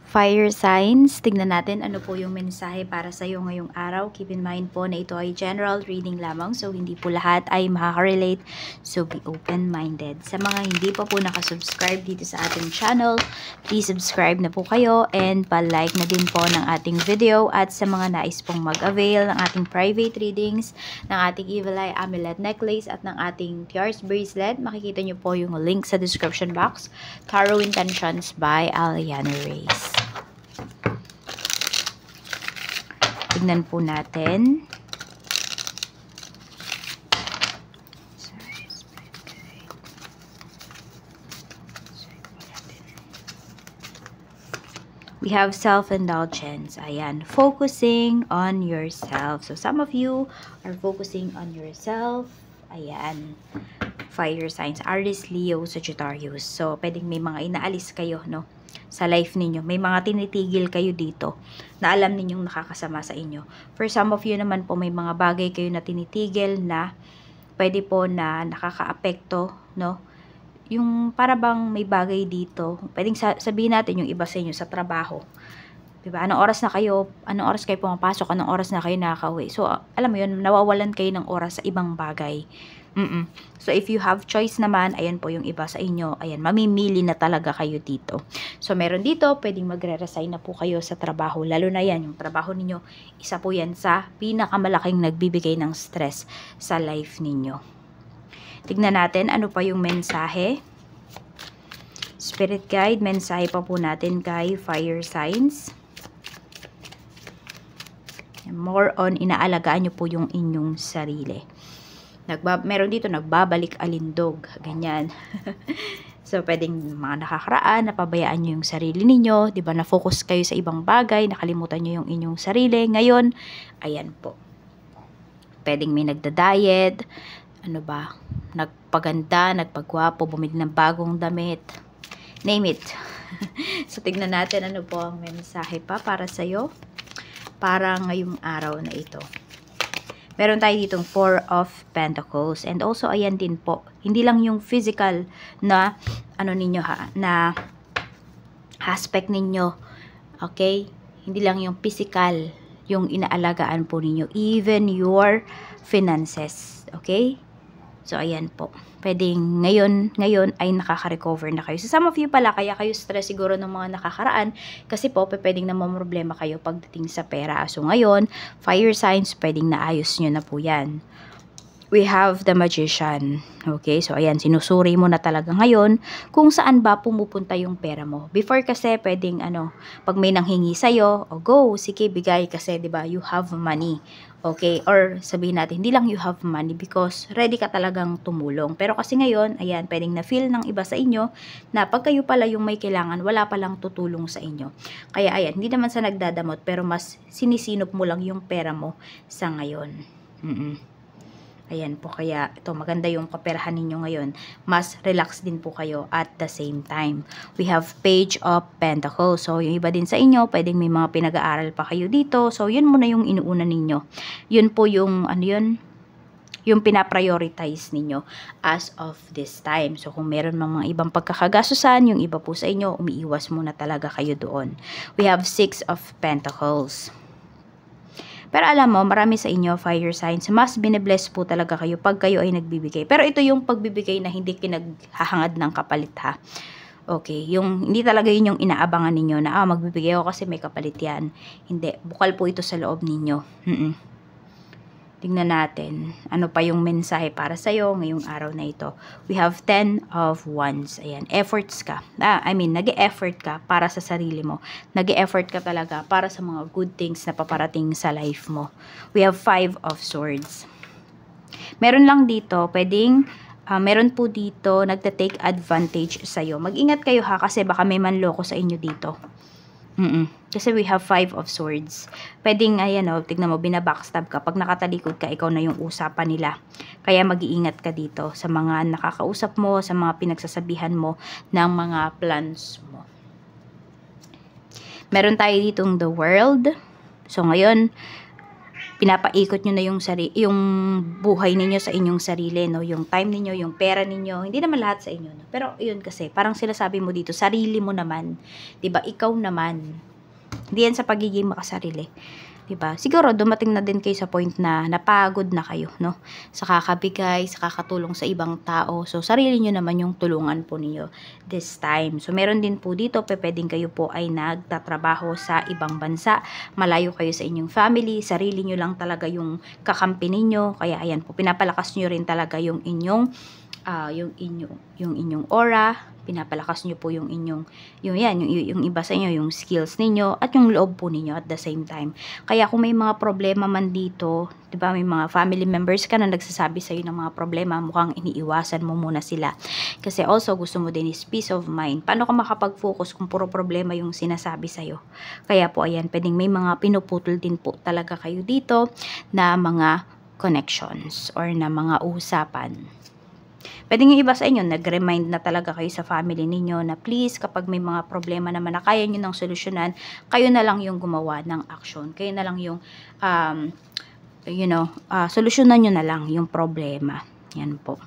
Fire signs, tignan natin ano po yung mensahe para sa iyo ngayong araw. Keep in mind po na ito ay general reading lamang, so hindi po lahat ay makaka-relate. So be open-minded. Sa mga hindi pa po nakasubscribe dito sa ating channel, please subscribe na po kayo and pa-like na din po ng ating video. At sa mga nais pong mag-avail ng ating private readings, ng ating Evil Eye Amulet Necklace at ng ating Tiaras Bracelet, makikita nyo po yung link sa description box. Tarot Intentions by Aliana Reyes. Tignan po natin. We have self-indulgence. Ayan. Focusing on yourself. So, some of you are focusing on yourself. Ayan. Fire signs. Aries, Leo, Sagittarius. So, pwedeng may mga inaalis kayo, no? Sa life ninyo. May mga tinitigil kayo dito na alam ninyong nakakasama sa inyo. For some of you naman po, may mga bagay kayo na tinitigil na pwede po na nakakaapekto, no? Yung para bang may bagay dito, pwedeng sabihin natin yung iba sa inyo sa trabaho. Diba? Anong oras kayo pumapasok, anong oras na kayo nakakauwi. So, alam mo yun, nawawalan kayo ng oras sa ibang bagay. So, if you have choice naman, ayan po yung iba sa inyo, ayan, mamimili na talaga kayo dito. So, meron dito, pwedeng magre-resign na po kayo sa trabaho. Lalo na yan, yung trabaho ninyo, isa po yan sa pinakamalaking nagbibigay ng stress sa life ninyo. Tignan natin, ano pa yung mensahe. Spirit guide, mensahe pa po natin kay fire signs. More on, inaalagaan nyo po yung inyong sarili. Meron dito, nagbabalik alindog. Ganyan. So, pwedeng mga nakakaraan, napabayaan nyo yung sarili ninyo. Diba, na-focus kayo sa ibang bagay, nakalimutan nyo yung inyong sarili. Ngayon, ayan po. Pwedeng may nagda-diet, ano ba, nagpaganda, nagpagwapo, bumili ng bagong damit. Name it. So, tignan natin ano po ang mensahe pa para sa'yo. Para ngayong araw na ito. Meron tayo ditong 4 of Pentacles. And also, ayan din po. Hindi lang yung physical na, ano ninyo ha, na aspect ninyo. Okay? Hindi lang yung physical, yung inaalagaan po ninyo. Even your finances. Okay? So, ayan po. Pwedeng ngayon ay nakaka-recover na kayo. So, some of you pala, kaya kayo stress siguro ng mga nakakaraan kasi po, pwedeng namamroblema kayo pagdating sa pera. So, ngayon, fire signs, pwedeng naayos nyo na po yan. We have the Magician. Okay, so ayan, sinusuri mo na talaga ngayon kung saan ba pumupunta yung pera mo. Before kasi, pwedeng pag may nanghingi sa'yo, go, sige, bigay kasi, diba, you have money. Okay, or sabihin natin, hindi lang you have money because ready ka talagang tumulong. Pero kasi ngayon, ayan, pwedeng na-feel ng iba sa inyo na pag kayo pala yung may kailangan, wala palang tutulong sa inyo. Kaya ayan, hindi naman sa nagdadamot, pero mas sinisinop mo lang yung pera mo sa ngayon. Ayan po, kaya ito maganda yung kaperahan ninyo ngayon. Mas relax din po kayo at the same time. We have Page of Pentacles. So, yung iba din sa inyo, pwedeng may mga pinag-aaral pa kayo dito. So, yun muna yung inuuna ninyo. Yun po yung, yung pinaprioritize ninyo as of this time. So, kung meron mga ibang pagkakagasusan, yung iba po sa inyo, umiiwas muna talaga kayo doon. We have 6 of Pentacles. Pero alam mo, marami sa inyo, fire signs, mas binibless po talaga kayo pag kayo ay nagbibigay. Pero ito yung pagbibigay na hindi kinaghahangad ng kapalit ha. Okay, hindi talaga yun yung inaabangan ninyo na magbibigay ako kasi may kapalit yan. Hindi, bukal po ito sa loob ninyo. Tingnan natin, ano pa yung mensahe para sa'yo ngayong araw na ito. We have 10 of Wands. Ayan, efforts ka. Nag-e-effort ka para sa sarili mo. Nag-e-effort ka talaga para sa mga good things na paparating sa life mo. We have 5 of Swords. Meron lang dito, meron po dito, nagta-take advantage sa'yo. Mag-ingat kayo ha, kasi baka may manloko sa inyo dito. Kasi we have 5 of Swords. Pwedeng, ayan tignan mo, binabackstab ka. Pag nakatalikod ka, ikaw na yung usapan nila. Kaya mag-iingat ka dito sa mga nakakausap mo, sa mga pinagsasabihan mo ng mga plans mo. Meron tayo ditong the World. So, ngayon, pinapaikot nyo na yung buhay ninyo sa inyong sarili, no? Yung time ninyo, yung pera ninyo, hindi naman lahat sa inyo, no? Pero yun kasi, parang sinasabi mo dito, sarili mo naman, 'di ba? Ikaw naman. Hindi yan sa pagiging makasarili. 'Di ba? Siguro dumating na din kayo sa point na napagod na kayo, no? Sa kakabigay, sa kakatulong sa ibang tao. So sarili niyo naman yung tulungan po niyo this time. So meron din po dito, pwedeng kayo po ay nagtatrabaho sa ibang bansa. Malayo kayo sa inyong family, sarili niyo lang talaga yung kakampi niyo. Kaya ayan po, pinapalakas niyo rin talaga yung inyong yung inyong aura, pinapalakas niyo po yung inyong yung iba sa inyo, yung skills ninyo at yung loob po ninyo at the same time. Kaya kung may mga problema man dito, 'di ba, may mga family members ka na nagsasabi sa iyo ng mga problema, mukhang iniiwasan mo muna sila. Kasi also gusto mo din is peace of mind. Paano ka makapag-focus kung puro problema yung sinasabi sa iyo? Kaya po ayan, pwedeng may mga pinuputol din po talaga kayo dito na mga connections or na mga usapan. Pwede yung iba sa inyo, nag-remind na talaga kayo sa family ninyo na please, kapag may mga problema naman na kaya nyo nang solusyonan, kayo na lang yung gumawa ng action. Kayo na lang yung, solusyonan nyo na lang yung problema. Yan po.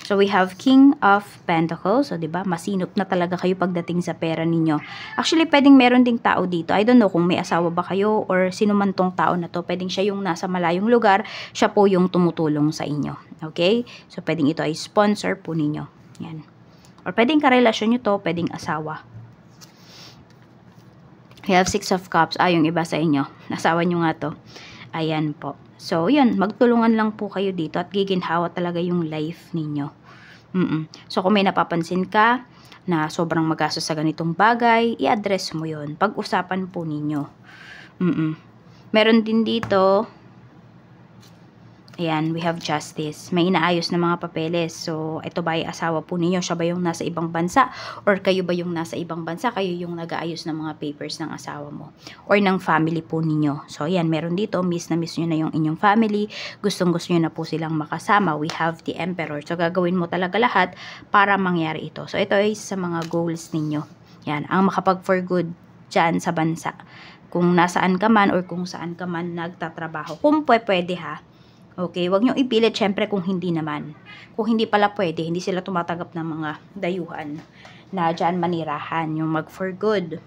So, we have King of Pentacles. So, diba, masinop na talaga kayo pagdating sa pera ninyo. Actually, pwedeng meron ding tao dito. I don't know kung may asawa ba kayo or sino man tong tao na to. Pwedeng siya yung nasa malayong lugar. Siya po yung tumutulong sa inyo. Okay? So, pwedeng ito ay sponsor po ninyo. Yan. Or pwedeng karelasyon nyo to. Pwedeng asawa. We have Six of Cups. Yung iba sa inyo. Asawa nyo nga to. Ayan po. So, yun, magtulungan lang po kayo dito at giginhawa talaga yung life ninyo. So, kung may napapansin ka na sobrang magastos sa ganitong bagay, i-address mo yun. Pag-usapan po ninyo. Meron din dito, ayan, we have Justice. May inaayos na mga papeles. So, ito ba ay asawa po ninyo? Siya ba yung nasa ibang bansa? Or kayo ba yung nasa ibang bansa? Kayo yung nag-aayos ng mga papers ng asawa mo? Or ng family po ninyo? So, ayan, meron dito. Miss na miss nyo na yung inyong family. Gustong-gusto nyo na po silang makasama. We have the Emperor. So, gagawin mo talaga lahat para mangyari ito. So, ito ay sa mga goals ninyo. Yan, ang makapag-for good dyan sa bansa. Kung nasaan ka man or kung saan ka man nagtatrabaho. Kung pwede ha. Okay, wag nyo ipilit syempre kung hindi naman. Kung hindi pala pwede, hindi sila tumatanggap ng mga dayuhan na dyan manirahan, yung mag for good.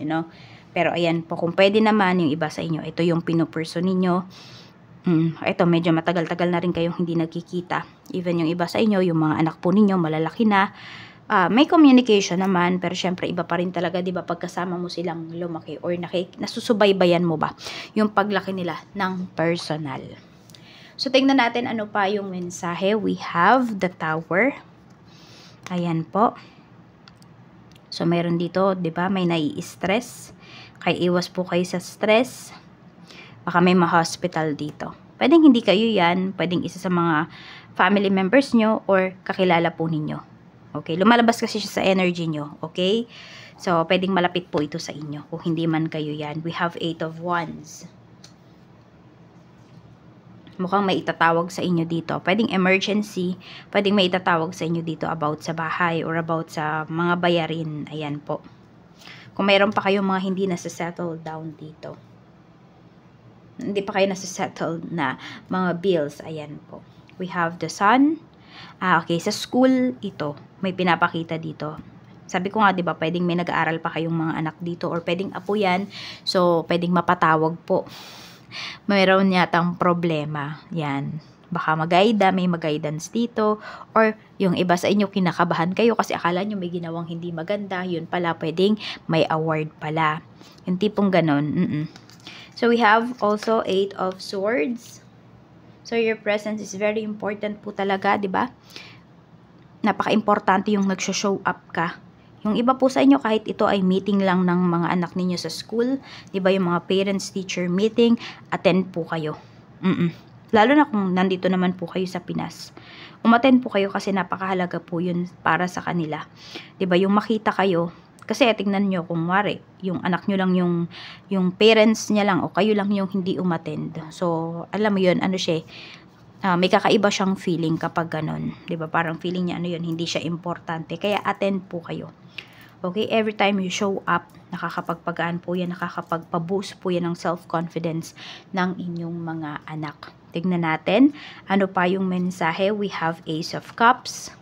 You know? Pero ayan po, kung pwede naman, yung iba sa inyo, ito yung pinupurso ninyo. Ito, medyo matagal-tagal na rin kayong hindi nagkikita. Even yung iba sa inyo, yung mga anak po ninyo, malalaki na. May communication naman, pero syempre iba pa rin talaga, di ba, pagkasama mo silang lumaki or nasusubaybayan mo ba yung paglaki nila ng personal. So, tingnan natin ano pa yung mensahe. We have the Tower. Ayan po. So, mayroon dito, di ba, may nai-stress. Kaya iwas po kayo sa stress. Baka may ma-hospital dito. Pwedeng hindi kayo yan. Pwedeng isa sa mga family members nyo or kakilala po ninyo. Okay? Lumalabas kasi siya sa energy nyo. Okay? So, pwedeng malapit po ito sa inyo. Kung hindi man kayo yan. We have 8 of Wands. Mukhang may itatawag sa inyo dito. Pwedeng emergency. Pwedeng may itatawag sa inyo dito about sa bahay or about sa mga bayarin. Ayan po. Kung mayroon pa kayong mga hindi nasa-settle down dito. Hindi pa kayo nasa-settle na mga bills. Ayan po. We have the Sun. Okay, sa school ito. May pinapakita dito. Sabi ko nga, di ba, pwedeng may nag-aaral pa kayong mga anak dito or pwedeng apo yan. So, pwedeng mapatawag po. Mayroon yatang problema. Yan. Baka may mag-guidance dito. Or yung iba sa inyo, kinakabahan kayo kasi akala nyo may ginawang hindi maganda. Yun pala, pwedeng may award pala. Yung tipong ganon. So, we have also 8 of Swords. So, your presence is very important po talaga, di ba? Napaka-importante yung nagsho-show up ka. Yung iba po sa inyo, kahit ito ay meeting lang ng mga anak ninyo sa school, di ba, yung mga parents-teacher meeting, attend po kayo. Lalo na kung nandito naman po kayo sa Pinas. Umattend po kayo kasi napakahalaga po yun para sa kanila. Di ba, yung makita kayo, kasi tingnan nyo, kung wari, yung anak nyo lang yung parents niya lang, o kayo lang yung hindi umattend. So, alam mo yun, ano siya, may kakaiba siyang feeling kapag ganun. Diba? Parang feeling niya, ano yun, hindi siya importante. Kaya attend po kayo. Okay, every time you show up, nakakapagpagaan po yan, nakakapagpa-boost po yan ng self-confidence ng inyong mga anak. Tignan natin, ano pa yung mensahe? We have Ace of Cups.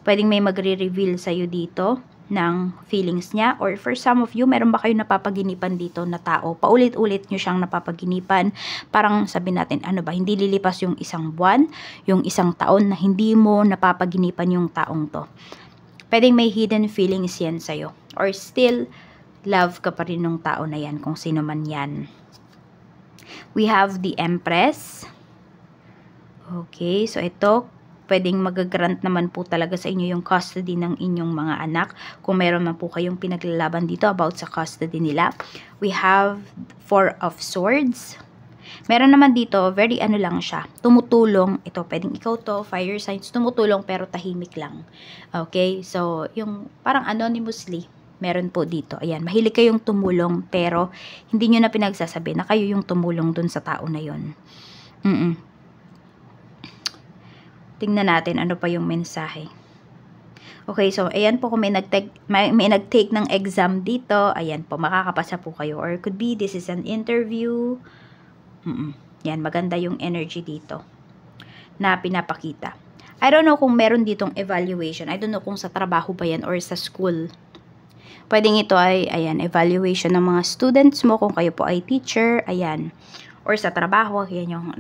Pwedeng may magre-reveal sa'yo dito ng feelings niya, or for some of you, meron ba kayo napapaginipan dito na tao? Paulit-ulit nyo siyang napapaginipan. Parang sabi natin, ano ba, hindi lilipas yung isang buwan, yung isang taon na hindi mo napapaginipan yung taong to. Pwedeng may hidden feelings yan sa'yo, or still, love ka pa rin ng tao na yan, kung sino man yan. We have the Empress. Okay, so ito, pwedeng mag-grant naman po talaga sa inyo yung custody ng inyong mga anak. Kung meron man po kayong pinaglalaban dito about sa custody nila. We have Four of Swords. Meron naman dito, very ano lang siya, tumutulong. Ito, pwedeng ikaw to, fire signs, tumutulong pero tahimik lang. Okay, so yung parang anonymously, meron po dito. Ayan, mahilig kayong tumulong pero hindi nyo na pinagsasabi na kayo yung tumulong dun sa tao na yun. Tingnan natin ano pa yung mensahe. Okay, so ayan po kung may nag-take ng exam dito, ayan po, makakapasa po kayo. Or could be this is an interview. Yan, maganda yung energy dito na pinapakita. I don't know kung meron ditong evaluation. I don't know kung sa trabaho ba yan or sa school. Pwedeng ito ay, ayan, evaluation ng mga students mo kung kayo po ay teacher, ayan. Or sa trabaho, yan yung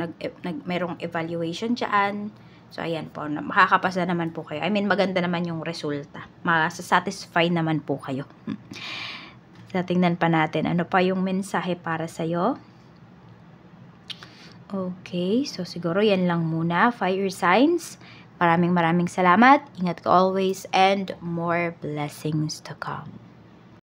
merong evaluation dyan. So, ayan po, makakapasa naman po kayo. I mean, maganda naman yung resulta. Masasatisfy naman po kayo. So, tingnan pa natin. Ano pa yung mensahe para sa'yo? Okay, so siguro yan lang muna. Fire signs. Maraming salamat. Ingat ka always and more blessings to come.